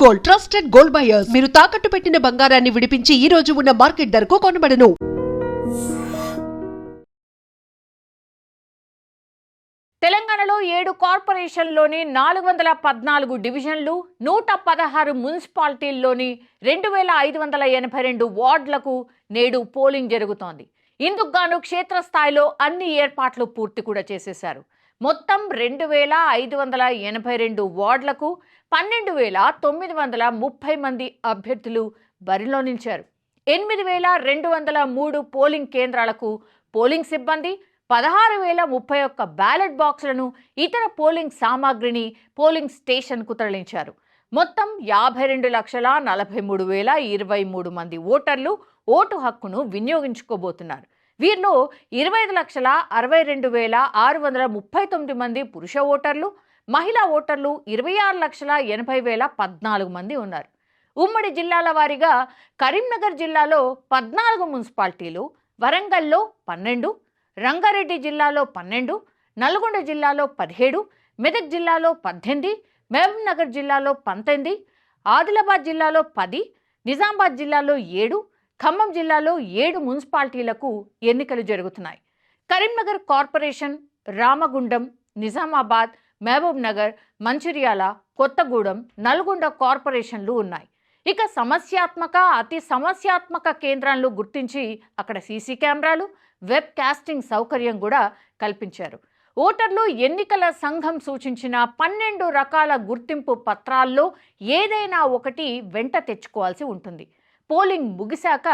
Gold, trusted gold buyers. మీరు తాకట్టు పెట్టిన బంగారాన్ని విడిపించి ఈ రోజు ఉన్న మార్కెట్ ధరకు కొనబడును. తెలంగాణలో 7 కార్పొరేషన్లోని 414 డివిజన్లు, 116 మున్సిపాలిటీల్లోని 2582 వార్డులకు నేడు పోలింగ్ జరుగుతోంది. ఇందుకు గాను క్షేత్రస్థాయిలో అన్ని ఏర్పాట్లు పూర్తి కూడా చేసేశారు. మొత్తం 2582 వార్డులకు 12930 మంది అభ్యర్థులు బరిలో నిలిచారు. 8203 పోలింగ్ కేంద్రాలకు పోలింగ్ సిబ్బంది 16031 బ్యాలెట్ బాక్సులను, ఇతర పోలింగ్ సామాగ్రిని పోలింగ్ స్టేషన్కు తరలించారు. మొత్తం 52,43,023 మంది ఓటర్లు ఓటు హక్కును వినియోగించుకోబోతున్నారు. వీరిలో 25,62,639 మంది పురుష ఓటర్లు, మహిళా ఓటర్లు 26,80,014 మంది ఉన్నారు. ఉమ్మడి జిల్లాల వారీగా కరీంనగర్ జిల్లాలో 14 మున్సిపాలిటీలు, వరంగల్లో 12, రంగారెడ్డి జిల్లాలో 12, నల్గొండ జిల్లాలో 17, మెదక్ జిల్లాలో 18, మహబూబ్ నగర్ జిల్లాలో 19, ఆదిలాబాద్ జిల్లాలో 10, నిజామాబాద్ జిల్లాలో 7, ఖమ్మం జిల్లాలో 7 మున్సిపాలిటీలకు ఎన్నికలు జరుగుతున్నాయి. కరీంనగర్ కార్పొరేషన్, రామగుండం, నిజామాబాద్, మహబూబ్ నగర్, మంచిర్యాల, కొత్తగూడెం, నల్గొండ కార్పొరేషన్లు ఉన్నాయి. ఇక అతి సమస్యాత్మక కేంద్రాలను గుర్తించి అక్కడ సీసీ కెమెరాలు, వెబ్ కాస్టింగ్ సౌకర్యం కూడా కల్పించారు. ఓటర్లు ఎన్నికల సంఘం సూచించిన 12 రకాల గుర్తింపు పత్రాల్లో ఏదైనా ఒకటి వెంట తెచ్చుకోవాల్సి ఉంటుంది. పోలింగ్ ముగిశాక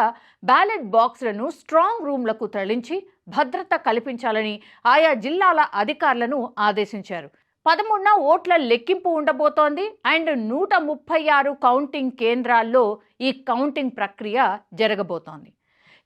బ్యాలెట్ బాక్సులను స్ట్రాంగ్ రూమ్లకు తరలించి భద్రత కల్పించాలని ఆయా జిల్లాల అధికారులను ఆదేశించారు. 13న ఓట్ల లెక్కింపు ఉండబోతోంది. అండ్ 136 కౌంటింగ్ కేంద్రాల్లో ఈ కౌంటింగ్ ప్రక్రియ జరగబోతోంది.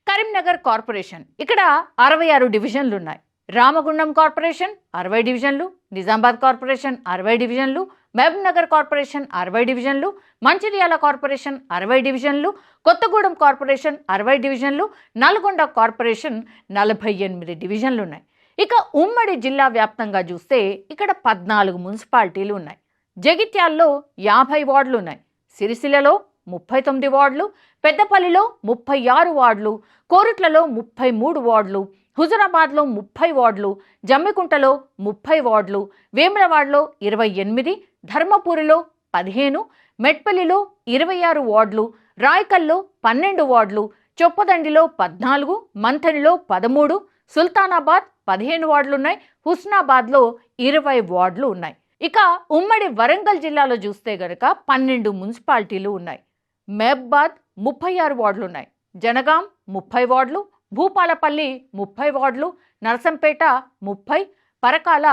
కరీంనగర్ కార్పొరేషన్, ఇక్కడ 66 డివిజన్లు ఉన్నాయి. రామగుండం కార్పొరేషన్ 60 డివిజన్లు, నిజామాబాద్ కార్పొరేషన్ 60 డివిజన్లు, మహబూబ్ నగర్ కార్పొరేషన్ 60 డివిజన్లు, మంచిర్యాల కార్పొరేషన్ 60 డివిజన్లు, కొత్తగూడెం కార్పొరేషన్ 60 డివిజన్లు, నల్గొండ కార్పొరేషన్ 48 డివిజన్లు ఉన్నాయి. ఇక ఉమ్మడి జిల్లా వ్యాప్తంగా చూస్తే ఇక్కడ 14 మున్సిపాలిటీలు ఉన్నాయి. జగిత్యాల్లో 50 వార్డులు ఉన్నాయి, సిరిసిల్లలో 39 వార్డులు, పెద్దపల్లిలో 36 వార్డులు, కోరుట్లలో 33 వార్డులు, హుజురాబాద్లో 30 వార్డులు, జమ్మికుంటలో 30 వార్డులు, వేములవాడలో 28, ధర్మపురిలో 15, మెట్పల్లిలో 26 వార్డులు, రాయకల్లో 12 వార్డులు, చొప్పదండిలో 14, మంథనిలో 13, సుల్తానాబాద్ 15 వార్డులున్నాయి, హుస్నాబాద్లో 20 వార్డులు ఉన్నాయి. ఇక ఉమ్మడి వరంగల్ జిల్లాలో చూస్తే గనక 12 మున్సిపాలిటీలు ఉన్నాయి. మహబాద్ 36 వార్డులున్నాయి, జనగాం 30 వార్డులు, భూపాలపల్లి 30 వార్డులు, నరసంపేట 30, పరకాల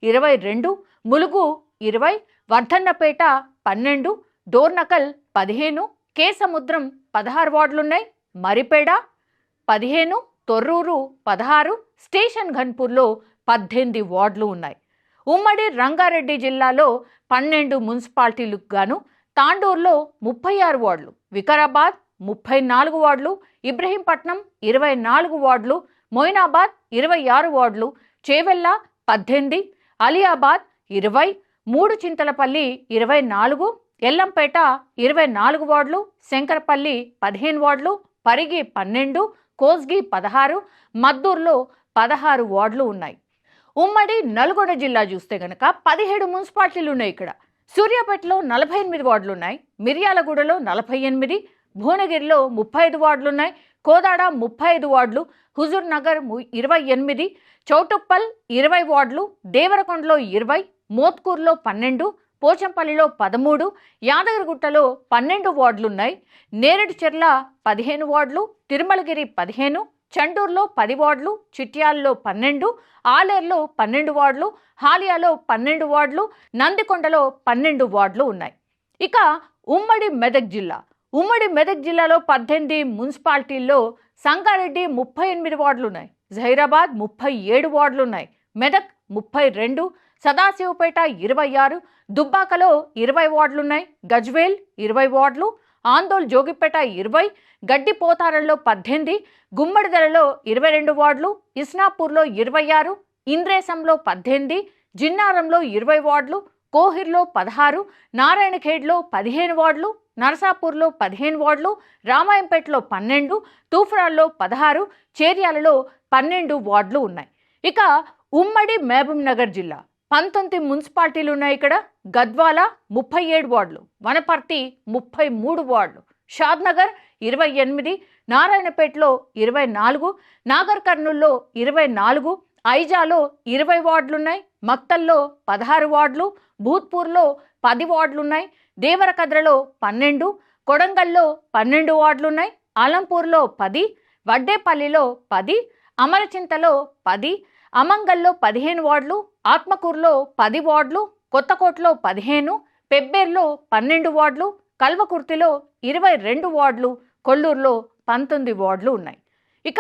22, ములుగు 20, వర్ధన్నపేట 12, డోర్నకల్ 15, కేసముద్రం 16 వార్డులున్నాయి, మరిపేడ 15, తొర్రూరు 16, స్టేషన్ ఘన్పూర్లో 18 వార్డులు ఉన్నాయి. ఉమ్మడి రంగారెడ్డి జిల్లాలో 12 మున్సిపాలిటీలకు గాను తాండూరులో 36 వార్డులు, వికారాబాద్ 34 వార్డులు, ఇబ్రహీంపట్నం 24 వార్డులు, మొయినాబాద్ 26 వార్డులు, చేవెళ్ళ 18, అలియాబాద్ 20, మూడు చింతలపల్లి 24, ఎల్లంపేట 24 వార్డులు, శంకరపల్లి 15 వార్డులు, పరిగి 12, కోస్గి 16, మద్దూరులో 16 వార్డులు ఉన్నాయి. ఉమ్మడి నల్గొండ జిల్లా చూస్తే గనక 17 మున్సిపాలిటీలు ఉన్నాయి. ఇక్కడ సూర్యాపేటలో 48 వార్డులు ఉన్నాయి, మిర్యాలగూడలో 48, భువనగిరిలో 35 వార్డులు ఉన్నాయి, కోదాడ 35 వార్డులు, హుజూర్ నగర్ 28, చౌటుప్పల్ 20 వార్డులు, దేవరకొండలో 20, మోత్కూర్లో 12, పోచంపల్లిలో 13, యాదగిరిగుట్టలో 12 వార్డులు ఉన్నాయి, నేరేడుచెర్ల 15 వార్డులు, తిరుమలగిరి 15, చండూరులో 10 వార్డులు, చిట్యాలలో 12, ఆలేరులో 12 వార్డులు, హాలియాలో 12 వార్డులు, నందికొండలో 12 వార్డులు ఉన్నాయి. ఇక ఉమ్మడి మెదక్ జిల్లాలో 18 మున్సిపాలిటీల్లో సంగారెడ్డి 38 వార్డులు ఉన్నాయి, జహీరాబాద్ 37 వార్డులు ఉన్నాయి, మెదక్ 32, సదాశివపేట 26, దుబ్బాకలో 20 వార్డులు ఉన్నాయి, గజ్వేల్ 20 వార్డులు, ఆందోళ్ జోగిపేట 20, గడ్డిపోతారంలో 18, గుమ్మడిదలలో 22 వార్డులు, ఇస్నాపూర్లో 26, ఇంద్రేశంలో 18, జిన్నారంలో 20 వార్డులు, కోహిర్లో 16, నారాయణఖేడ్లో 15 వార్డులు, నరసాపూర్లో 15 వార్డులు, రామాయంపేటలో 12, తూఫ్రాల్లో 16, చేర్యాలలో 12 వార్డులు ఉన్నాయి. ఇక ఉమ్మడి మహబూబ్ నగర్ జిల్లా 19 మున్సిపాలిటీలు ఉన్నాయి. ఇక్కడ గద్వాల 37 వార్డులు, వనపర్తి 33 వార్డులు, షాద్నగర్ 28, నారాయణపేటలో 24, నాగర్ కర్నూల్లో 24, ఐజాలో 20 వార్డులున్నాయి, మక్తల్లో 16 వార్డులు, భూత్పూర్లో 10 వార్డులున్నాయి, దేవరకద్రలో 12, కొడంగల్లో 12 వార్డులున్నాయి, ఆలంపూర్లో 10, వడ్డేపల్లిలో 10, అమరచింతలో 10, అమంగల్లో 15 వార్డులు, ఆత్మకూరులో 10 వార్డులు, కొత్తకోటలో 15, పెబ్బేర్లో 12 వార్డులు, కల్వకుర్తిలో 22 వార్డులు, కొల్లూరులో 19 వార్డులు ఉన్నాయి. ఇక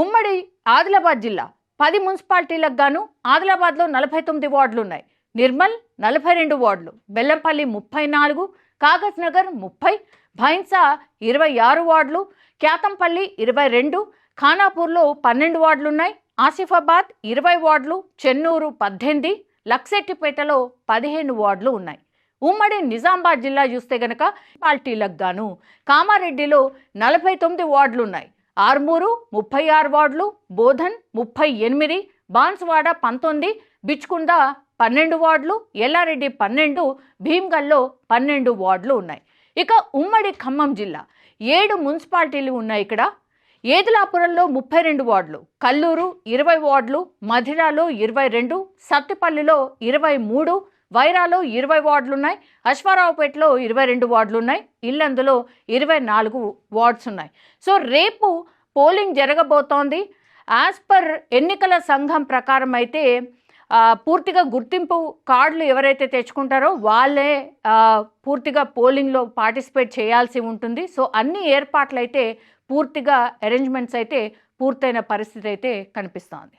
ఉమ్మడి ఆదిలాబాద్ జిల్లా 10 మున్సిపాలిటీలకు గాను ఆదిలాబాద్లో 49 వార్డులు ఉన్నాయి. నిర్మల్ 42 వార్డులు, బెల్లంపల్లి 34, కాగజ్ నగర్ 30, భైన్సా 26 వార్డులు, క్యాతంపల్లి 22, ఖానాపూర్లో 12 వార్డులు ఉన్నాయి, ఆసిఫాబాద్ 20 వార్డులు, చెన్నూరు 18, లక్సెట్టిపేటలో 15 వార్డులు ఉన్నాయి. ఉమ్మడి నిజామాబాద్ జిల్లా చూస్తే గనక పార్టీలకు గాను కామారెడ్డిలో 49 వార్డులు ఉన్నాయి, ఆర్మూరు 36 వార్డులు, బోధన్ 38, బాన్సువాడ 19, బిచ్కుంద 12 వార్డులు, ఎల్లారెడ్డి 12, భీమ్గల్లో 12 వార్డులు ఉన్నాయి. ఇక ఉమ్మడి ఖమ్మం జిల్లా 7 మున్సిపాలిటీలు ఉన్నాయి. ఇక్కడ ఏదులాపురంలో 32 వార్డులు, కల్లూరు 20 వార్డులు, మధిరాలో 22, సత్తిపల్లిలో 23, వైరాలో 20 వార్డులున్నాయి, అశ్వారావుపేటలో 22 వార్డులున్నాయి, ఇల్లందులో 24 వార్డ్స్ ఉన్నాయి. సో రేపు పోలింగ్ జరగబోతోంది. యాజ్ పర్ ఎన్నికల సంఘం ప్రకారం అయితే పూర్తిగా గుర్తింపు కార్డులు ఎవరైతే తెచ్చుకుంటారో వాళ్ళే పూర్తిగా పోలింగ్లో పార్టిసిపేట్ చేయాల్సి ఉంటుంది. సో అన్ని ఏర్పాట్లు అయితే పూర్తిగా అరేంజ్మెంట్స్ అయితే పూర్తయిన పరిస్థితి అయితే కనిపిస్తోంది.